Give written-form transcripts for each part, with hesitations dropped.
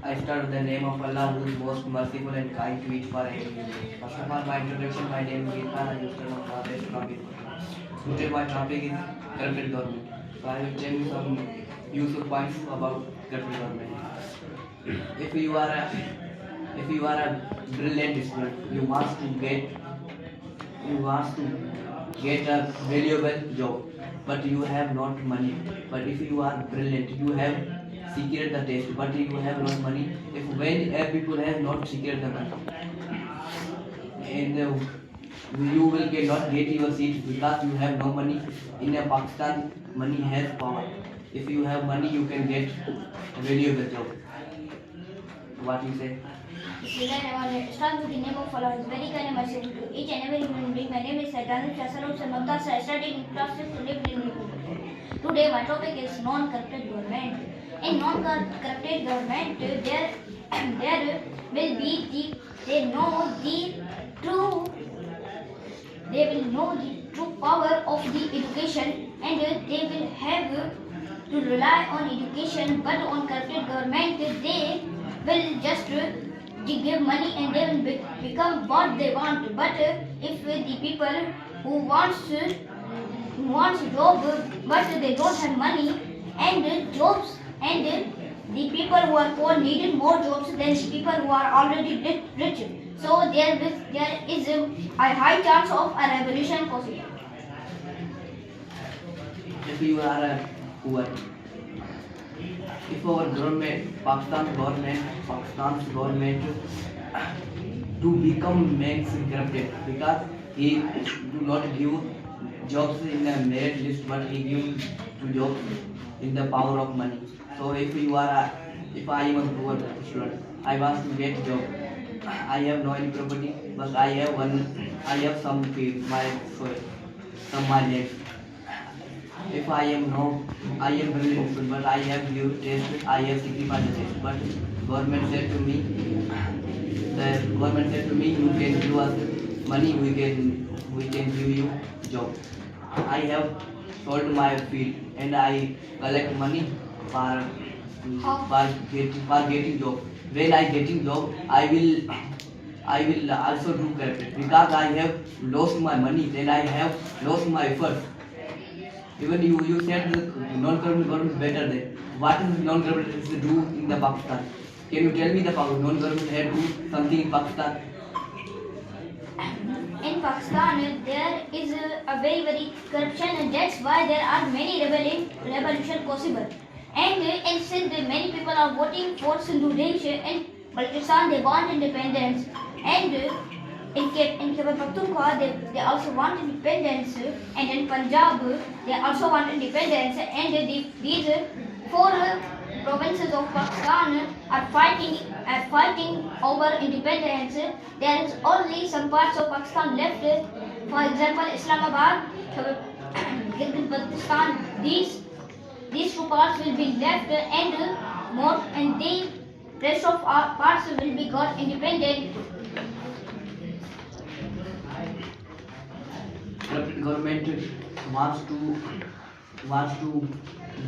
I start with the name of Allah, who is most merciful and kind to each for every. First of all, my introduction, my name is Irfan, I used to know Pradesh Topic. Today my topic is corrupted government. So I will tell you some useful points about corrupted government. If you are a brilliant student, you want to get a valuable job, but you have not money. But if you are brilliant, you have secured the test, but you have not money. If when people have not secured the money, and you will not get your seat because you have no money. In Pakistan, money has power. If you have money, you can get a valuable job. What you say? Bismillah, I want to start with the name of Allah. Is very kind and merciful to each and every human being. My name is Saidan Shasalam Samanta. I studied in class 6 to live in Liverpool. Today my topic is non-corrupted government. In non-corrupted government, there will be they will know the true power of the education, and they will have to rely on education. But on corrupted government, they will just give money and they will become what they want. But if the people who wants job but they don't have money and jobs, and the people who are poor needed more jobs than the people who are already rich. So there is a high chance of a revolution possible. If you are a poor, if our government, Pakistan's government to become makes corrupted, because he do not give jobs in the merit list, but he gives jobs in the power of money. So if I am a poor student, I want to get job. I have no any property, but I have some field, my soil, some my legs. If I am very hopeful, but I have give test, I have sacrificed the test. But government said to me, you can give us money, we can give you job. I have sold my field and I collect money for getting job. When I getting job, I will also do corrupted, because I have lost my money, then I have lost my effort. Even you said the non-government government is better than. What is non-government do in the Pakistan? Can you tell me the non-government had do something in Pakistan? In Pakistan, there is a very corruption, and that's why there are many revolution possible. And since many people are voting for Sindhu Desh, and Baltistan they want independence, and in Khyber Pakhtunkhwa they also want independence, and in Punjab they also want independence, and these four provinces of Pakistan are fighting over independence. There is only some parts of Pakistan left, for example Islamabad, Gilgit-Baltistan. These two parts will be left, and the rest of our parts will be got independent. Corrupt government wants to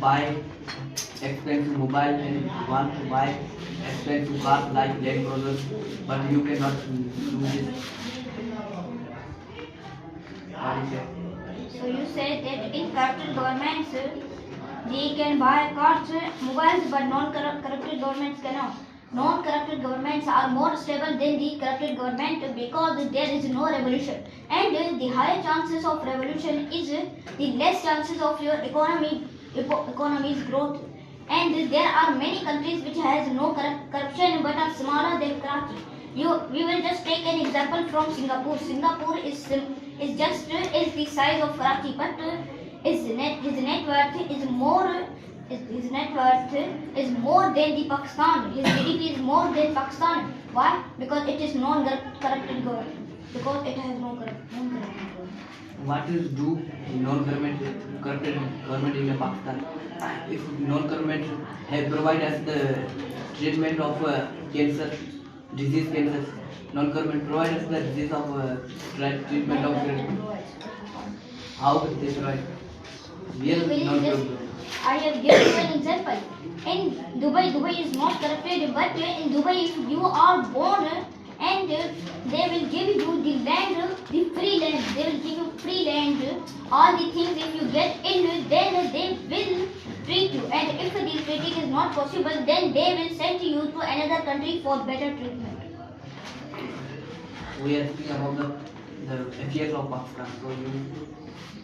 buy expensive mobile and want to buy expensive cars like Land Cruisers, but you cannot do this. What is it? So you said that in corrupted governments they can buy cars, mobiles, but non-corrupted governments cannot. Non-corrupted governments are more stable than the corrupted government, because there is no revolution. And the higher chances of revolution is the less chances of your economy's growth. And there are many countries which has no corruption but are smaller than Karachi. We will just take an example from Singapore. Singapore is the size of Karachi, but his net worth is more. His net worth is more than the Pakistan. His GDP is more than Pakistan. Why? Because it is non-corrupted government. Because it has no corruption. What is do corrupted government in Pakistan? If non-government have provide us the treatment of cancer, non-government provide us the disease of treatment of how they provide? Real non-government. I have given you an example. In Dubai is not corrupted, but in Dubai, if you are born and they will give you the land, the free land. They will give you free land. All the things if you get in, then they will treat you. And if the treating is not possible, then they will send you to another country for better treatment. We are speaking about the affairs of Pakistan. So you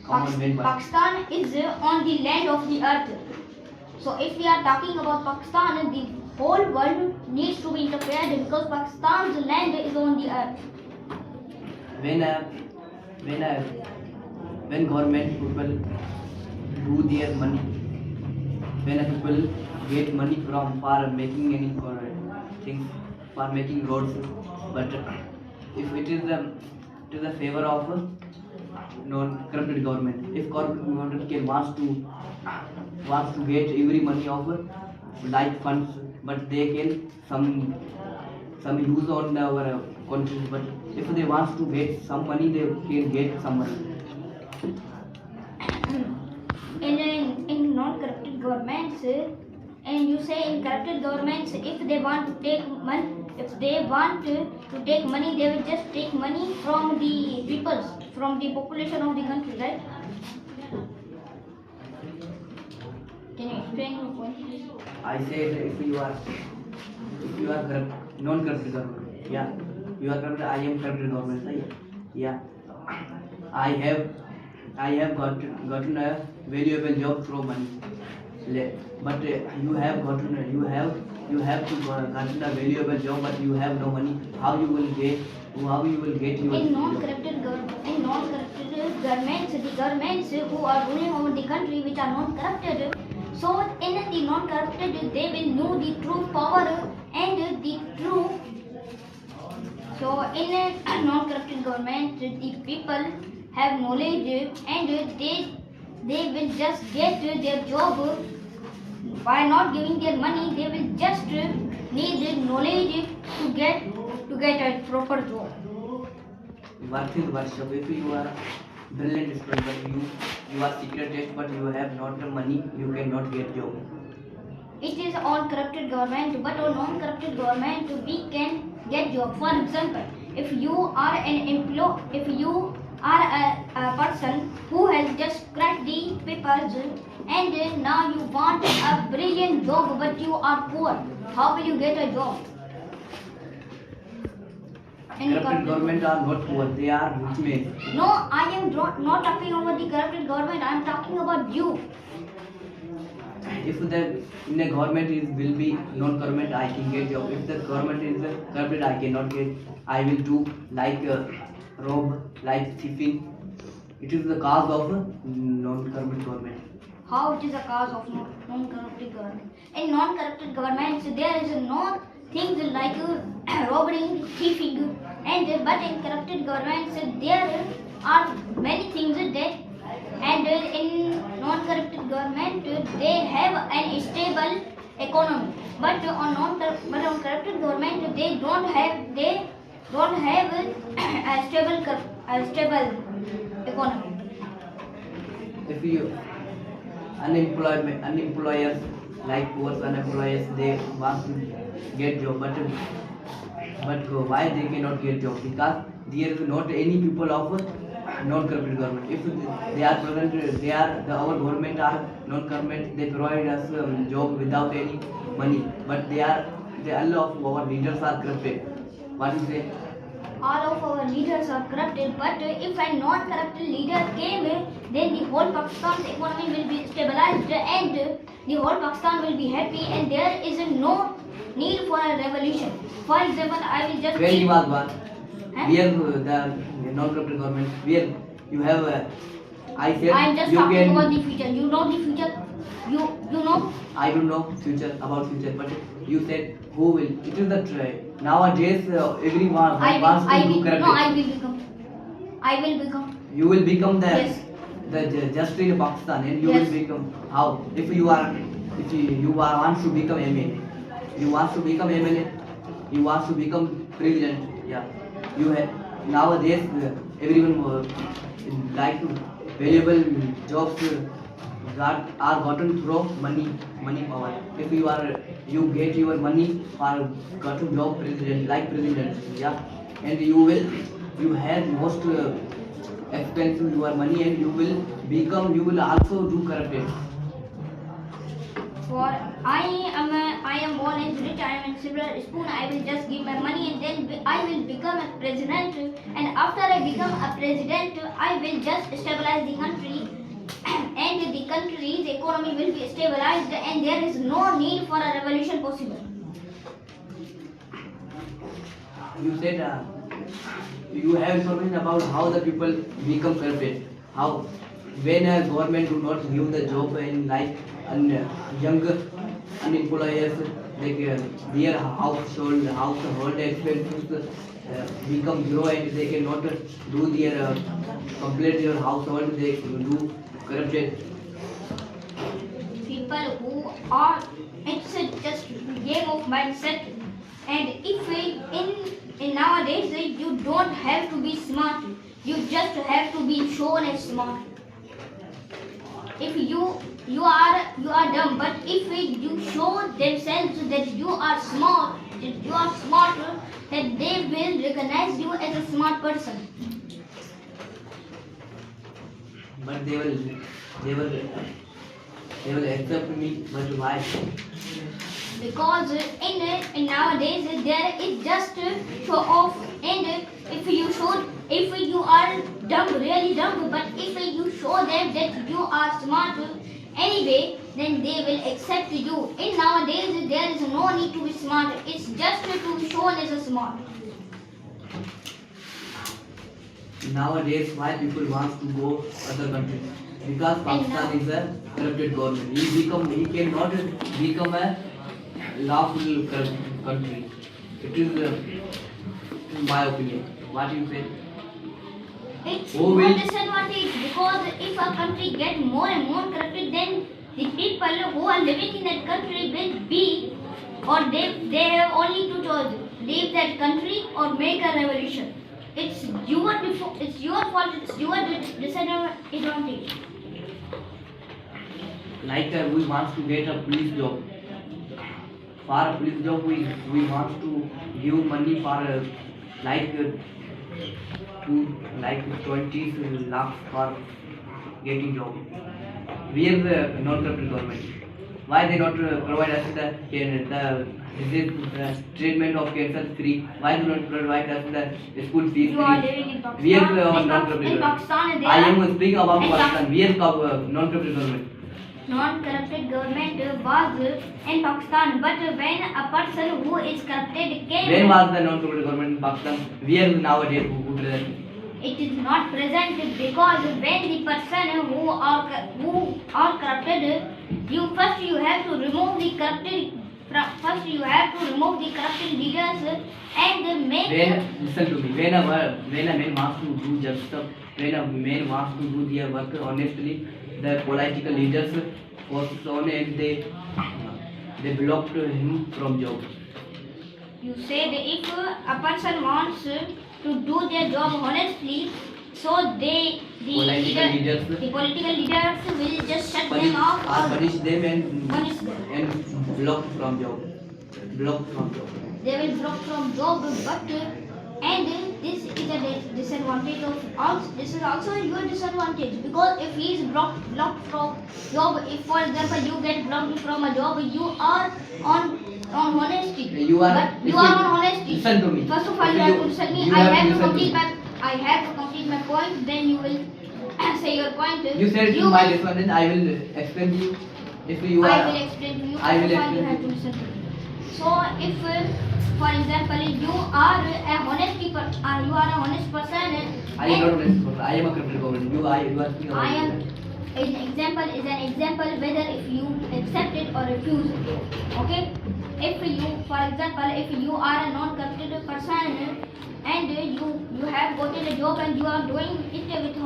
come on main point. Pakistan is on the land of the earth. So if we are talking about Pakistan, the whole world needs to be interfered because Pakistan's land is on the earth. When government people do their money, when people get money from for making any things, for making roads, but if it is a favor of non-corrupted government, if corporate government can wants to get every money of like funds, but they can some use on our country, but if they want to get some money, they can get some money. In non-corrupted governments, and you say in corrupted governments, if they want to take money, they will just take money from the peoples, from the population of the country, right? Can you explain your point, please? I said if you are corrupt, non-corrupted government, yeah, you are corrupt. I am corrupted government, right? Yeah, I have gotten a valuable job through money, but you have to gotten a valuable job, but you have no money. How you will get your In non-corrupted governments, the governments who are ruling over the country which are non-corrupted, so in the non-corrupted they will know the true power and the true. So in a non-corrupted government, the people have knowledge and they will just get their job by not giving their money. They will just need the knowledge to get a proper job. worth is worship. If you are brilliant student, but you are secret test, but you have not the money, you cannot get job. It is on corrupted government, but on non-corrupted government we can get job. For example, if you are a person who has just cracked the papers and now you want a brilliant job, but you are poor, how will you get a job? Corrupted government are not poor, they are rich men. No, I am not talking about the corrupted government. I am talking about you. If the in a government will be non-government, I can get job. If the government is corrupted, I cannot get. I will do like rob, like thieving. It is the cause of non-government government. How it is a cause of non-corrupted government? In non-corrupted governments, there is no things like robbery, thieving, but in corrupted governments there are many things that, and in non-corrupted government they have an stable economy, but on corrupted government they don't have a stable economy. If you unemployers like poor unemployers, they want to get job, but why they cannot get job? Because there is not any people of non-corporate government. If they are present, our government are non-government. They provide us job without any money, but all of our leaders are corrupted. What you say? All of our leaders are corrupted, but if a non-corrupted leader came, then the whole Pakistan's economy will be stabilized and the whole Pakistan will be happy and there is no need for a revolution. For example, I will just... Where you are born? Huh? Where the non-corporate government? Where you have? I said I am just you talking can. about the future. You know the future. You know. I don't know about future, but you said who will? It is the try. Nowadays, everyone wants to do corruption. No, I will become. You will become Yes. the just in Pakistan, and you Yes. will become how? If you want to become MLA, you want to become MLA, you want to become president. Yeah, you have nowadays everyone like valuable jobs are gotten through money power. If you get your money for gotten job president like president, yeah, and you have most expensive your money and you will also do corrupted. For I am born as rich, I am in silver spoon, I will just give my money and then I will become a president, and after I become a president I will just stabilize the country and the country's economy will be stabilized and there is no need for a revolution possible. You said you have information about how the people become corrupted. How when a government do not give the job in like young unemployed, like their household expenses become zero and they cannot do their complete their household. They do corrupted. People who are, it's just game of mindset, and if in nowadays you don't have to be smart, you just have to be shown as smart. If you are dumb, but if you show themselves that you are smart, then they will recognize you as a smart person. But they will accept me. But why? Because in nowadays there is just show off, and if you are dumb, really dumb, but if you show them that you are smart anyway, then they will accept you. In nowadays there is no need to be smart, it's just to be shown as a smart. Nowadays, why people want to go other countries? Because Pakistan is a corrupted government. He cannot become a lawful country. It is, in my opinion. What do you say? It's Who more will- disadvantage, because if a country get more and more corrupted, then the people who are living in that country will be, or they have only two choices: leave that country or make a revolution. It's your fault. It's your disadvantage. Like we want to get a police job. For a police job, we want to give money for like to like 20 lakhs for getting job. We are the non-corrupt government. Why they not provide us the treatment of cancer free? Why do not provide us the school fees You are free? living in Pakistan. We are In non-corrupt in government. Pakistan, there I are am speaking about in Pakistan. We are non-corrupt government. non-corrupted government was in Pakistan, but when a person who is corrupted came, When was the non-corrupt government in Pakistan? We are nowadays who present. it is not present, because when the person who are corrupted, you have to remove the corrupted. First, you have to remove the corrupted leaders and make. Listen to me. When a man wants to do just stuff, when a man wants to do their work honestly, the political leaders forces on and they blocked him from job. You said if a person wants to do their job honestly, so the political leaders will just shut them off or Punish them and punish them. block from job. Block from job. They will block from job, but and this is a disadvantage of also. This is also your disadvantage, because if he is blocked from job, if for example you get blocked from a job, you are on honesty. You are. But you are on honesty. Listen to me. First of all, you have to listen me. You I have have to listen complete my. I have to complete my point. Then you will say your point. You said You my will- respondent. I will explain to you. If you I are. will explain to you. I will First of all, you explain have to to listen to me. So, if, for example, you are a honest person, I am not honest person. I am a corrupt government. You are speaking about I am. that. An example is an example whether if you accept it or refuse it. Okay? If you, for example, if you are a non-corrupted person and you have gotten a job and you are doing it with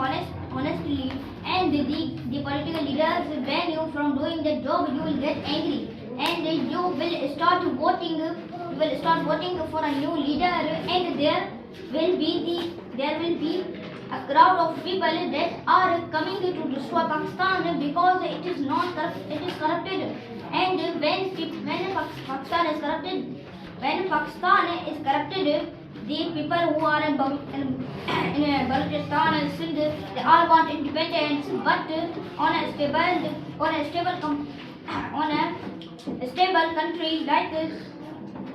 honestly, and the political leaders ban you from doing that job, you will get angry and you will start voting. You will start voting for a new leader, and there will be a crowd of people that are coming to destroy Pakistan because it is not corrupt, it is corrupted. And when Pakistan is corrupted, the people who are in Balochistan and Sindh, they all want independence, but on a stable country like this.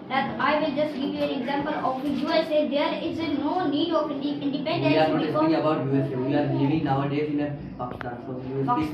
That I will just give you an example of USA. There is no need of independence. We are not because speaking about USA. We are living nowadays in a Pakistan. So we will speak